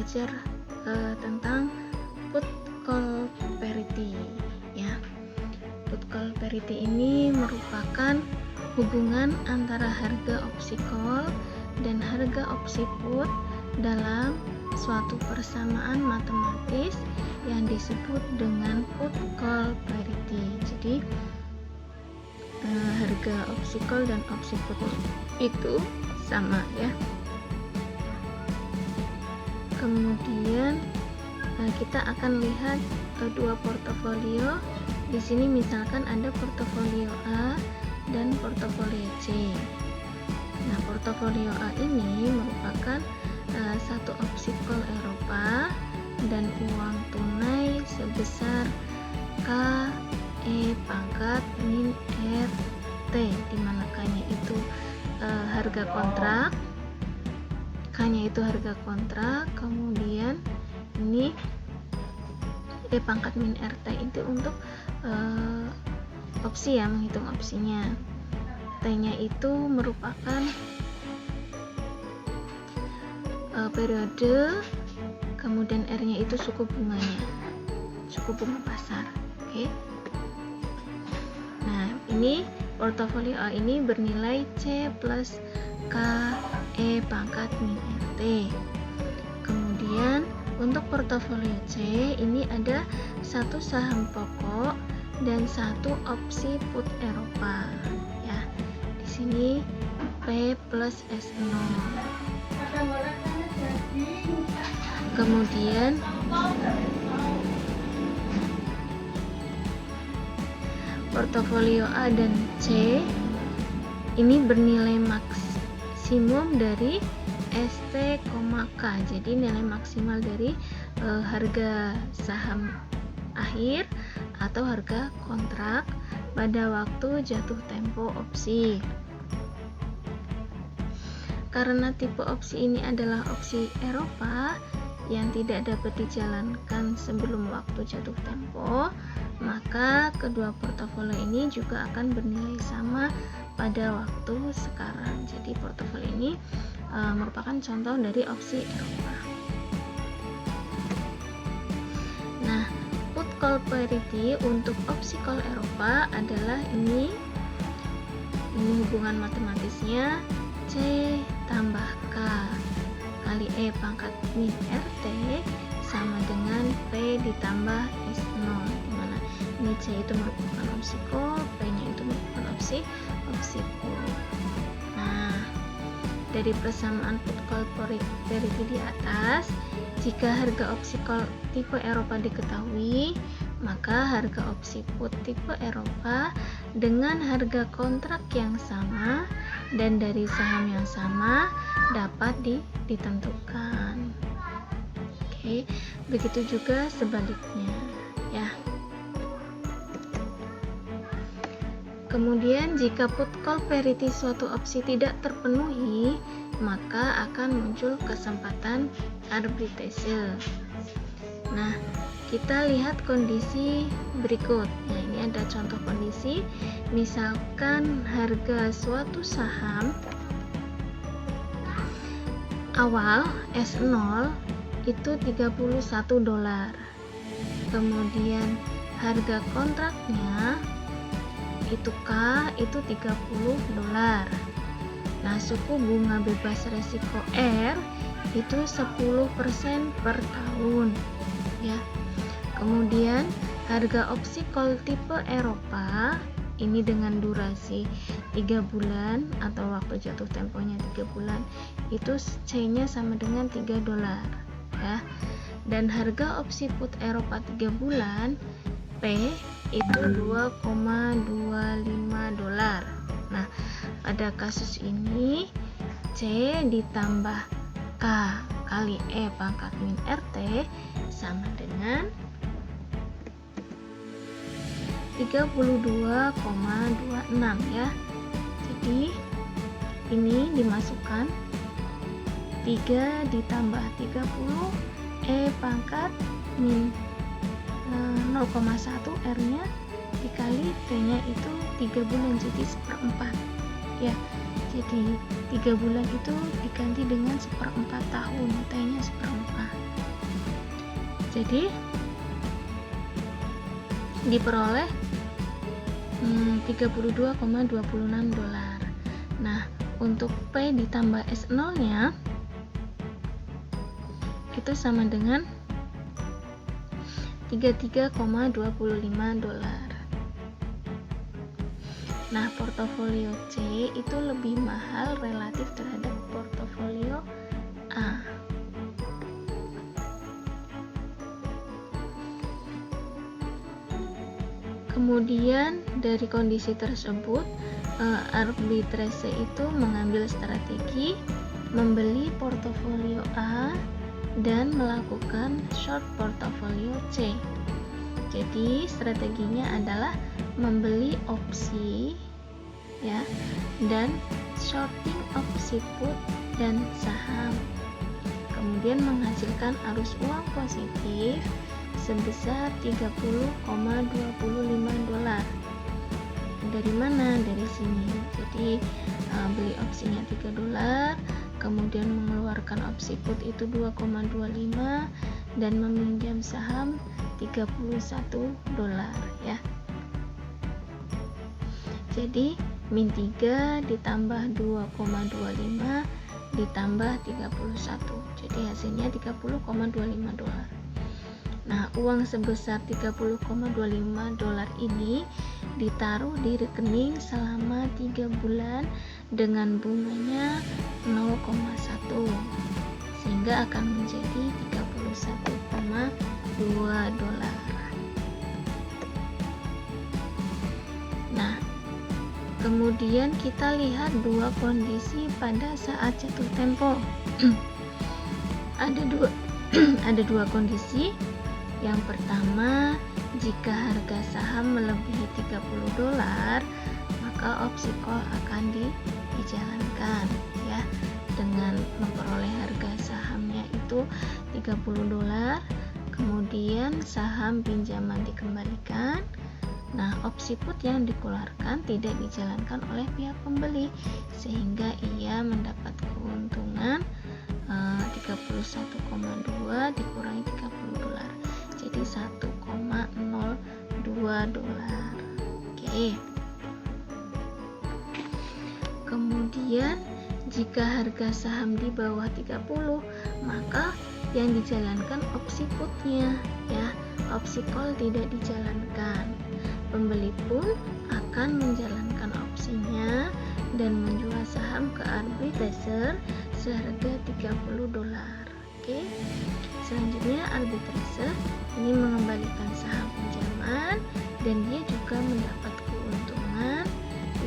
belajar tentang put call parity ya. Put call parity ini merupakan hubungan antara harga opsi call dan harga opsi put dalam suatu persamaan matematis yang disebut dengan put call parity. Jadi harga opsi call dan opsi put itu sama ya. Kemudian kita akan lihat dua portofolio. Di sini misalkan ada portofolio A dan portofolio C. Nah, portofolio A ini merupakan satu opsi call Eropa dan uang tunai sebesar KE pangkat min RT, di mana K-nya itu harga kontrak, K-nya itu harga kontrak, kemudian ini E pangkat min RT itu untuk opsi ya, menghitung opsinya. T-nya itu merupakan periode, kemudian R-nya itu suku bunganya, suku bunga pasar. Oke. Nah, ini portofolio A ini bernilai C plus KE pangkat min RT. Kemudian untuk portofolio C ini ada satu saham pokok dan satu opsi put Eropa ya. Di sini P plus S0. Kemudian portofolio A dan C ini bernilai maksimum dari ST, K. Jadi nilai maksimal dari harga saham akhir atau harga kontrak pada waktu jatuh tempo opsi. Karena tipe opsi ini adalah opsi Eropa yang tidak dapat dijalankan sebelum waktu jatuh tempo, maka kedua portofolio ini juga akan bernilai sama pada waktu sekarang. Jadi portofolio ini merupakan contoh dari opsi Eropa. Nah, put call parity untuk opsi call Eropa adalah ini hubungan matematisnya C tambah K kali E pangkat min RT sama dengan P ditambah S0, dimana ini C itu merupakan opsi call, P-nya itu merupakan opsi put. Nah, dari persamaan put call parity di atas, jika harga opsi call tipe Eropa diketahui, maka harga opsi put tipe Eropa dengan harga kontrak yang sama dan dari saham yang sama dapat ditentukan. Oke, begitu juga sebaliknya ya. Kemudian jika put call parity suatu opsi tidak terpenuhi, maka akan muncul kesempatan arbitrase. Nah, kita lihat kondisi berikut. Nah, ini ada contoh kondisi. Misalkan harga suatu saham awal S0 itu $31. Kemudian harga kontraknya itu K itu $30. Nah, suku bunga bebas resiko R itu 10% per tahun ya. Kemudian harga opsi call tipe Eropa ini dengan durasi 3 bulan atau waktu jatuh temponya 3 bulan itu C-nya sama dengan $3 ya. Dan harga opsi put Eropa 3 bulan P itu $2,25. Nah, pada kasus ini C ditambah K kali E pangkat min RT sama dengan 32,26 ya. Jadi ini dimasukkan 3 ditambah 30 E pangkat min 0,1 R nya dikali T nya itu 3 bulan, jadi 1/4 ya. Jadi 3 bulan itu diganti dengan 1/4 tahun, T nya 1/4. Jadi diperoleh 32,26 dolar. Nah, untuk P ditambah S0 nya itu sama dengan 33,25 dolar. Nah, portofolio C itu lebih mahal relatif terhadap portofolio A. Kemudian dari kondisi tersebut, arbitrase itu mengambil strategi membeli portofolio A dan melakukan short portofolio C. Jadi strateginya adalah membeli opsi ya dan shorting opsi put dan saham. Kemudian menghasilkan arus uang positif sebesar 30,25 dolar. Dari mana? Dari sini. Jadi beli opsinya 3 dolar, kemudian mengeluarkan opsi put itu 2,25 dan meminjam saham 31 dolar ya. Jadi min 3 ditambah 2,25 ditambah 31. Jadi hasilnya 30,25 dolar. Nah, uang sebesar 30,25 dolar ini ditaruh di rekening selama 3 bulan dengan bunganya 0,1 sehingga akan menjadi 31,2 dolar. Nah, kemudian kita lihat dua kondisi pada saat jatuh tempo. Ada dua kondisi. Yang pertama, jika harga saham melebihi 30 dolar, maka opsi call akan dijalankan ya, dengan memperoleh harga sahamnya itu 30 dolar, kemudian saham pinjaman dikembalikan. Nah, opsi put yang dikeluarkan tidak dijalankan oleh pihak pembeli sehingga ia mendapat keuntungan 31,2 dikurangi 30 dolar. Jadi 1,02 dolar. Oke. Kemudian jika harga saham di bawah 30, maka yang dijalankan opsi putnya ya. Opsi call tidak dijalankan. Pembeli pun akan menjalankan opsinya dan menjual saham ke arbitraser seharga 30 dolar. Oke. Selanjutnya arbitrase ini mengembalikan saham pinjaman dan dia juga mendapat keuntungan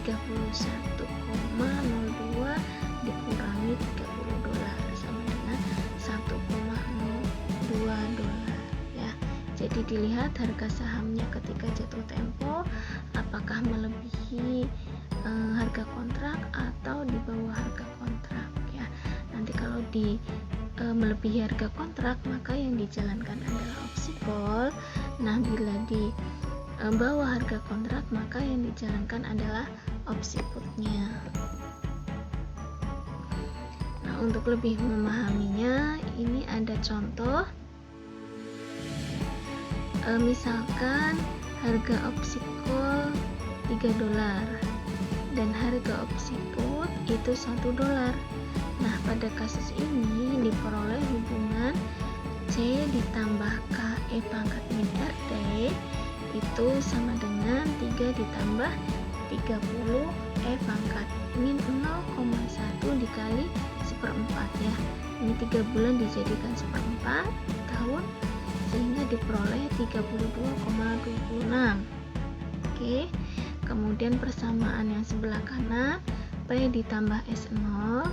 31,02 dikurangi 30 dolar sama dengan 1,02 dolar ya. Jadi dilihat harga sahamnya ketika jatuh tempo apakah melebihi harga kontrak atau di bawah harga kontrak ya. Nanti kalau di melebihi harga kontrak maka yang dijalankan adalah opsi call. Nah, bila di bawah harga kontrak maka yang dijalankan adalah opsi putnya. Nah, untuk lebih memahaminya ini ada contoh. Misalkan harga opsi call 3 dolar dan harga opsi put itu 1 dolar. Nah, pada kasus ini diperoleh hubungan C ditambah KE pangkat min RT itu sama dengan 3 ditambah 30 E pangkat min 0,1 dikali 1/4 ya. Ini 3 bulan dijadikan 1/4 tahun sehingga diperoleh 32,26. Oke. Kemudian persamaan yang sebelah kanan P ditambah S0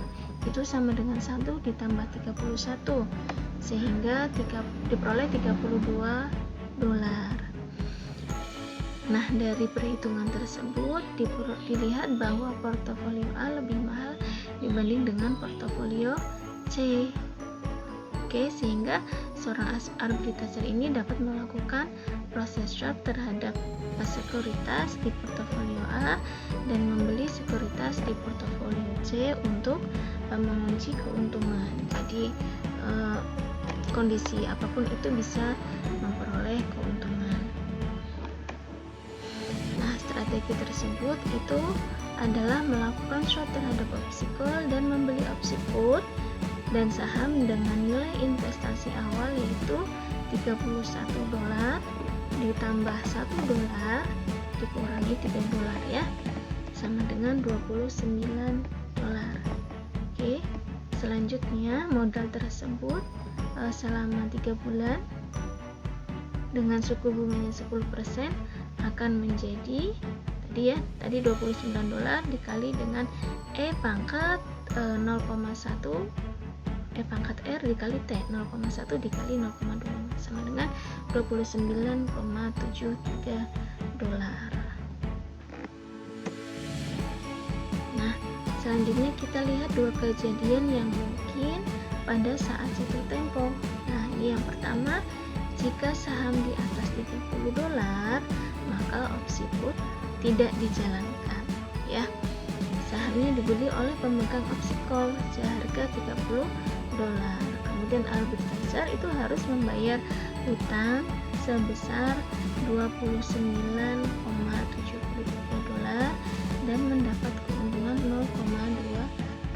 itu sama dengan 1 ditambah 31 sehingga diperoleh 32 dolar. Nah, dari perhitungan tersebut dilihat bahwa portofolio A lebih mahal dibanding dengan portofolio C. Oke, sehingga seorang arbitraser ini dapat melakukan proses short terhadap sekuritas di portofolio A dan membeli sekuritas di portofolio C untuk mengunci keuntungan. Jadi kondisi apapun itu bisa memperoleh keuntungan. Nah, strategi tersebut itu adalah melakukan short terhadap opsi call dan membeli opsi put dan saham dengan nilai investasi awal yaitu $31 ditambah $1 dikurangi $3 ya, sama dengan $29. Oke, selanjutnya modal tersebut selama 3 bulan dengan suku bunganya 10% akan menjadi tadi $29 dikali dengan E pangkat 0,1 E pangkat R dikali T 0,1 dikali 0,2 sama dengan $29,73. Nah, selanjutnya kita lihat dua kejadian yang mungkin pada saat jatuh tempo. Nah, ini yang pertama, jika saham di atas $30, maka opsi put tidak dijalankan ya. Sahamnya dibeli oleh pemegang opsi call seharga $30. Kemudian arbitraser itu harus membayar hutang sebesar $29,73 dan mendapat keuntungan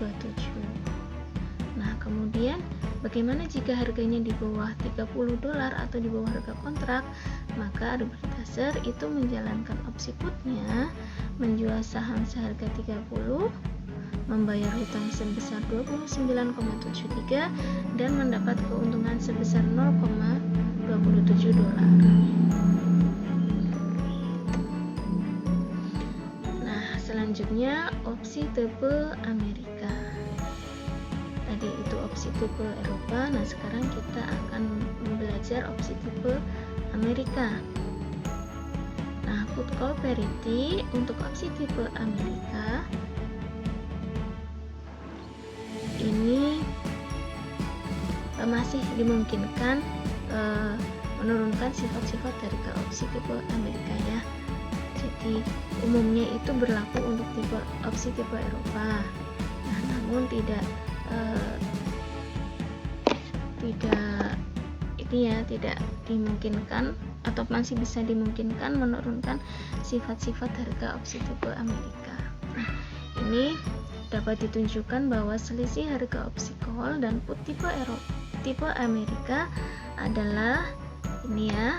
0,227. Nah, kemudian bagaimana jika harganya di bawah $30 atau di bawah harga kontrak? Maka arbitraser itu menjalankan opsi putnya, menjual saham seharga 30, membayar hutang sebesar $29,73 dan mendapat keuntungan sebesar $0,27. Nah, selanjutnya opsi tipe Amerika. Tadi itu opsi tipe Eropa. Nah, sekarang kita akan belajar opsi tipe Amerika. Nah, put call parity untuk opsi tipe Amerika ini masih dimungkinkan menurunkan sifat-sifat dari opsi tipe Amerika ya. Jadi umumnya itu berlaku untuk opsi tipe Eropa. Nah, namun tidak dimungkinkan atau masih bisa dimungkinkan menurunkan sifat-sifat harga opsi tipe Amerika. Nah, ini dapat ditunjukkan bahwa selisih harga opsi call dan put tipe Amerika adalah ini ya,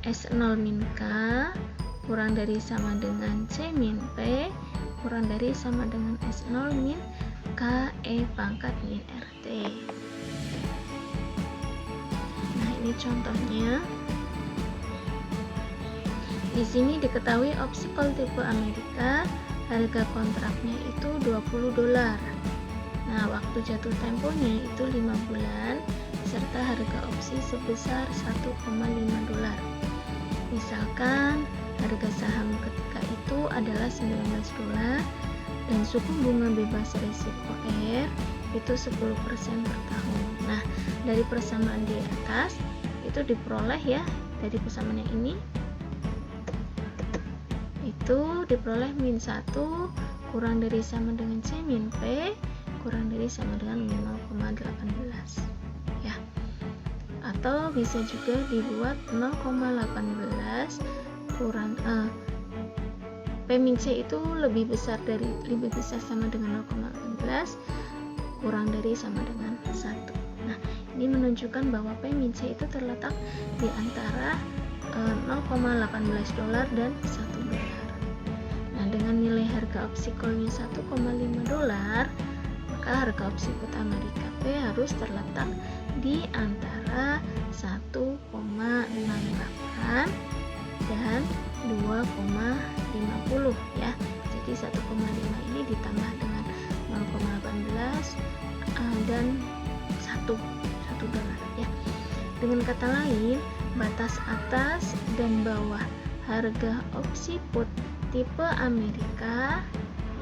S0 min K kurang dari sama dengan C min P kurang dari sama dengan S0 min K E pangkat min RT. Nah, ini contohnya. Di sini diketahui opsi call tipe Amerika harga kontraknya itu $20. Nah, waktu jatuh temponya itu 5 bulan serta harga opsi sebesar $1,5. Misalkan harga saham ketika itu adalah $19 dan suku bunga bebas risiko R itu 10% per tahun. Nah, dari persamaan di atas itu diperoleh ya, dari persamaan yang ini itu diperoleh min 1 kurang dari sama dengan C min P kurang dari sama dengan 0,18 ya. Atau bisa juga dibuat 0,18 kurang P min C itu lebih besar sama dengan 0,18 kurang dari sama dengan 1. Nah, ini menunjukkan bahwa P min C itu terletak di antara $0,18 dan $1. Nah, dengan nilai harga opsi call-nya $1,5, maka harga opsi put Amerika P harus terletak di antara 1,68 dan 2,50 ya. Jadi 1,5 ini ditambah dengan 0,18 dan $1 ya. Dengan kata lain, batas atas dan bawah harga opsi put tipe Amerika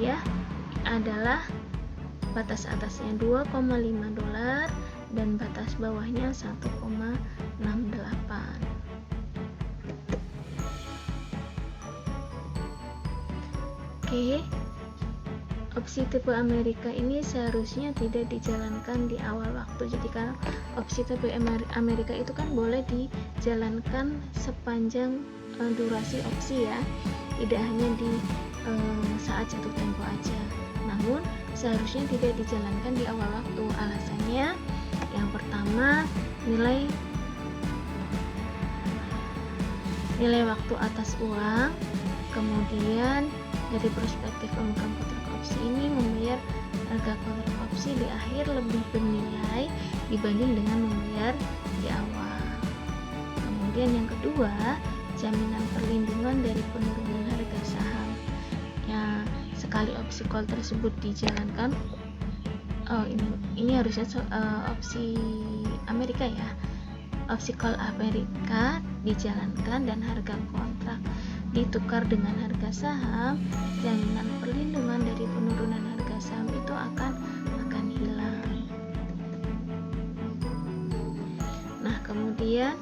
ya adalah batas atasnya $2,5 dan batas bawahnya 1,68. Oke. opsi tipe Amerika ini seharusnya tidak dijalankan di awal waktu. Jadi kan opsi tipe Amerika itu kan boleh dijalankan sepanjang durasi opsi ya, tidak hanya di saat jatuh tempo aja. Namun seharusnya tidak dijalankan di awal waktu. Alasannya yang pertama, nilai waktu atas uang. Kemudian dari perspektif pemegang kontrak opsi ini, membayar harga kontrak opsi di akhir lebih bernilai dibanding dengan membayar di awal. Kemudian yang kedua, jaminan perlindungan dari penurunan harga saham. Ya, sekali opsi call tersebut dijalankan, ini harusnya opsi Amerika ya. Opsi call Amerika dijalankan dan harga kontrak ditukar dengan harga saham, jaminan perlindungan dari penurunan harga saham itu akan hilang. Nah, kemudian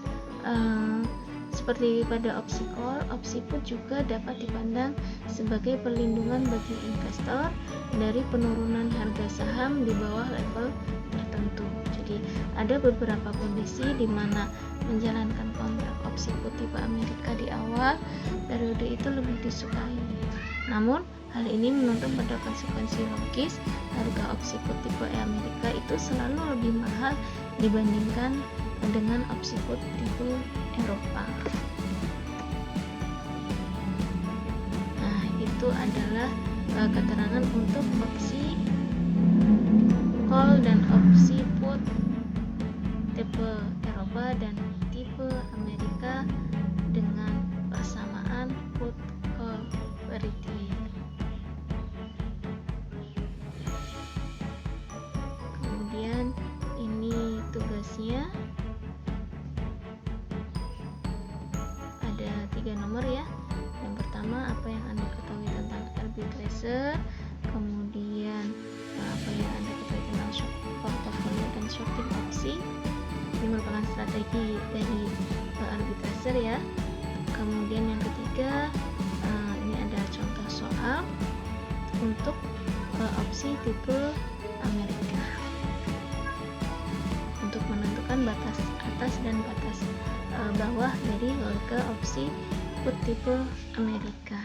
seperti pada opsi call, opsi put juga dapat dipandang sebagai perlindungan bagi investor dari penurunan harga saham di bawah level tertentu. Jadi ada beberapa kondisi di mana menjalankan kontrak opsi put tipe Amerika di awal periode itu lebih disukai. Namun hal ini menuntut pada konsekuensi logis. Harga opsi put tipe Amerika itu selalu lebih mahal dibandingkan dengan opsi put tipe Eropa. Nah, itu adalah keterangan untuk opsi call dan opsi put tipe Eropa dan tipe Amerika dengan persamaan put call parity. Kemudian ini tugasnya ada 3 nomor ya. Yang pertama, apa yang Anda ketahui tentang arbitrase, kemudian apa yang Anda ketahui tentang short portfolio dan shorting opsi. Ini merupakan strategi dari arbitraser ya. Kemudian yang ketiga, ini ada contoh soal untuk opsi tipe Amerika untuk menentukan batas atas dan batas bawah dari harga opsi put tipe Amerika.